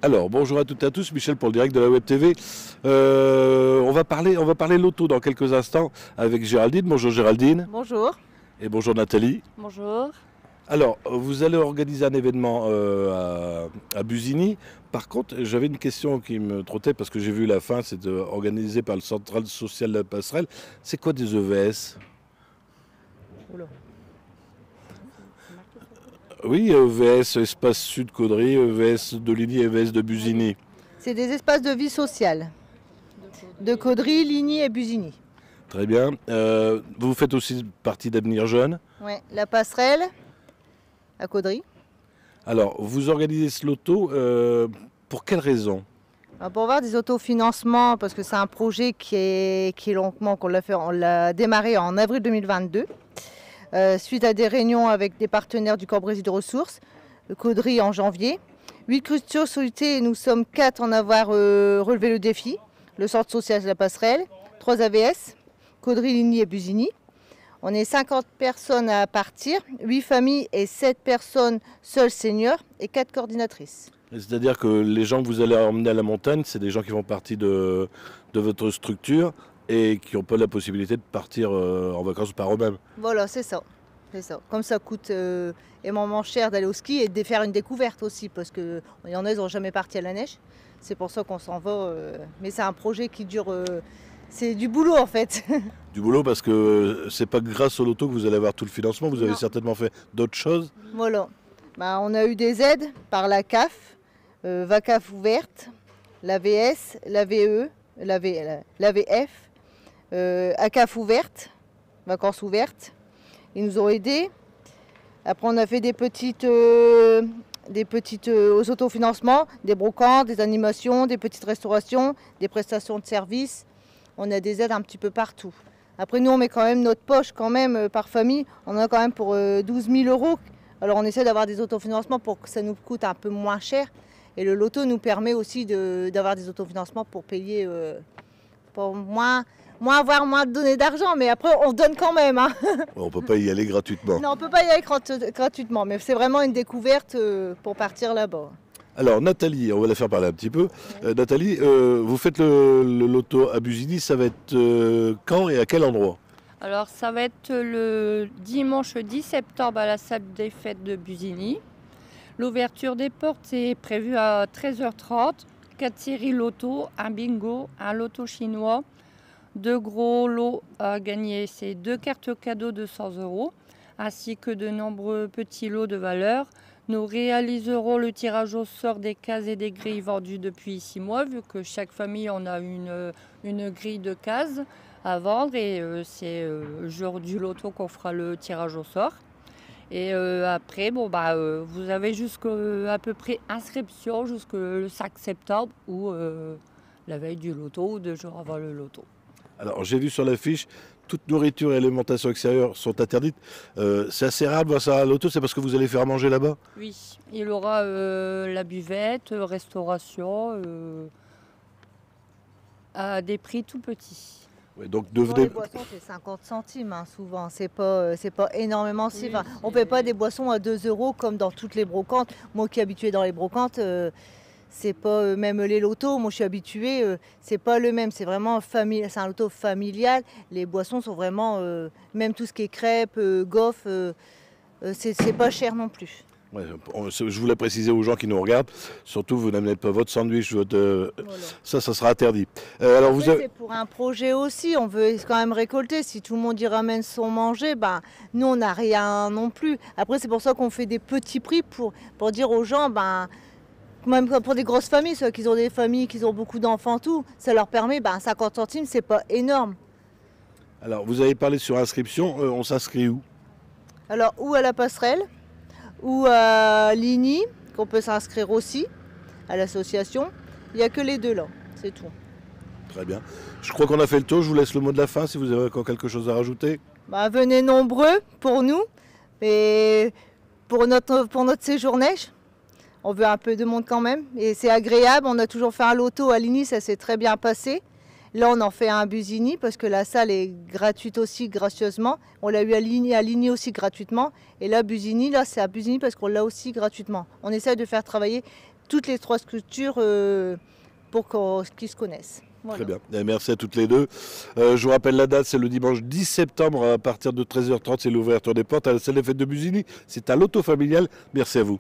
Alors, bonjour à toutes et à tous, Michel pour le direct de la Web TV. On va parler loto dans quelques instants avec Géraldine. Bonjour Géraldine. Bonjour. Et bonjour Nathalie. Bonjour. Alors, vous allez organiser un événement à Busigny. Par contre, j'avais une question qui me trottait parce que j'ai vu la fin, c'est organisé par le Central Social de la Passerelle. C'est quoi des EVS? Oula. Oui, EVS Espace Sud Caudry, EVS de Ligny, EVS de Busigny. C'est des espaces de vie sociale. De Caudry, Ligny et Busigny. Très bien. Vous faites aussi partie d'Avenir Jeune. Oui, la passerelle à Caudry. Alors, vous organisez ce loto pour quelle raison? Pour avoir des autofinancements, parce que c'est un projet qui est longuement, on l'a démarré en avril 2022. Suite à des réunions avec des partenaires du Corps Brésil de ressources, le Caudry en janvier. 8 cultures sollicitées et nous sommes 4 en avoir relevé le défi. Le Centre social de la Passerelle, 3 AVS, Caudry, Ligny et Busigny. On est 50 personnes à partir, 8 familles et 7 personnes seules seniors et 4 coordinatrices. C'est-à-dire que les gens que vous allez emmener à la montagne, c'est des gens qui font partie de votre structure et qui n'ont pas la possibilité de partir en vacances par eux-mêmes. Voilà, c'est ça. Comme ça coûte énormément cher d'aller au ski et de faire une découverte aussi, parce qu'il y en a, ils n'ont jamais parti à la neige. C'est pour ça qu'on s'en va. Mais c'est un projet qui dure... c'est du boulot en fait. Du boulot parce que c'est pas grâce au loto que vous allez avoir tout le financement, vous avez certainement fait d'autres choses. Voilà. On a eu des aides par la CAF, VACAF ouverte, l'AVS, l'AVE, l'AVF, ACAF ouverte, vacances ouvertes. Ils nous ont aidés. Après, on a fait des petites aux autofinancements, des brocantes, des animations, des petites restaurations, des prestations de services. On a des aides un petit peu partout. Après, nous, on met quand même notre poche quand même par famille. On en a quand même pour 12 000 euros. Alors, on essaie d'avoir des autofinancements pour que ça nous coûte un peu moins cher. Et le loto nous permet aussi d'avoir des autofinancements pour payer, pour moins donner d'argent. Mais après, on donne quand même. Hein. On ne peut pas y aller gratuitement. Non, on ne peut pas y aller gratuitement. Mais c'est vraiment une découverte pour partir là-bas. Alors Nathalie, on va la faire parler un petit peu. Nathalie, vous faites le loto à Busigny, ça va être quand et à quel endroit? Alors ça va être le dimanche 10 septembre à la salle des fêtes de Busigny. L'ouverture des portes est prévue à 13h30. 4 séries loto, un bingo, un loto chinois, 2 gros lots à gagner, c'est 2 cartes cadeaux de 100 €, ainsi que de nombreux petits lots de valeur. Nous réaliserons le tirage au sort des cases et des grilles vendues depuis 6 mois, vu que chaque famille on a une grille de cases à vendre et c'est le jour du loto qu'on fera le tirage au sort. Et après, vous avez jusqu'à peu près inscription jusqu'au 5 septembre ou la veille du loto ou 2 jours avant le loto. Alors j'ai vu sur l'affiche, toute nourriture et alimentation extérieure sont interdites. C'est assez rare de voir ça à l'auto, c'est parce que vous allez faire manger là-bas? Oui, il y aura la buvette, restauration, à des prix tout petits. Ouais, donc Les boissons, c'est 50 centimes hein, souvent, c'est pas énormément. Oui, on ne paie pas des boissons à 2 € comme dans toutes les brocantes. Moi qui suis habituée dans les brocantes, c'est pas même les lotos, moi je suis habituée, c'est pas le même, c'est vraiment c'est un loto familial. Les boissons sont vraiment, même tout ce qui est crêpes, gaufres, c'est pas cher non plus. Ouais, je voulais préciser aux gens qui nous regardent, surtout vous n'amenez pas votre sandwich, voilà. Ça sera interdit. Alors c'est pour un projet aussi, on veut quand même récolter. Si tout le monde y ramène son manger, nous on n'a rien non plus. Après c'est pour ça qu'on fait des petits prix pour dire aux gens, même pour des grosses familles, ceux qui ont des familles, qui ont beaucoup d'enfants, tout, ça leur permet, 50 centimes, c'est pas énorme. Alors vous avez parlé sur inscription, on s'inscrit où? Alors ou à la passerelle, ou à Ligny, qu'on peut s'inscrire aussi, à l'association. Il n'y a que les deux là, c'est tout. Très bien. Je crois qu'on a fait le tour, je vous laisse le mot de la fin si vous avez encore quelque chose à rajouter. Venez nombreux pour nous, et pour notre séjour neige. On veut un peu de monde quand même, et c'est agréable. On a toujours fait un loto à Ligny, ça s'est très bien passé. Là, on en fait un à Busigny parce que la salle est gratuite aussi, gracieusement. On l'a eu à Ligny aussi gratuitement. Et là, Busigny, là, c'est à Busigny parce qu'on l'a aussi gratuitement. On essaie de faire travailler toutes les 3 structures pour qu'ils se connaissent. Voilà. Très bien, et merci à toutes les deux. Je vous rappelle la date, c'est le dimanche 10 septembre à partir de 13h30, c'est l'ouverture des portes à la salle des fêtes de Busigny. C'est à l'auto familial. Merci à vous.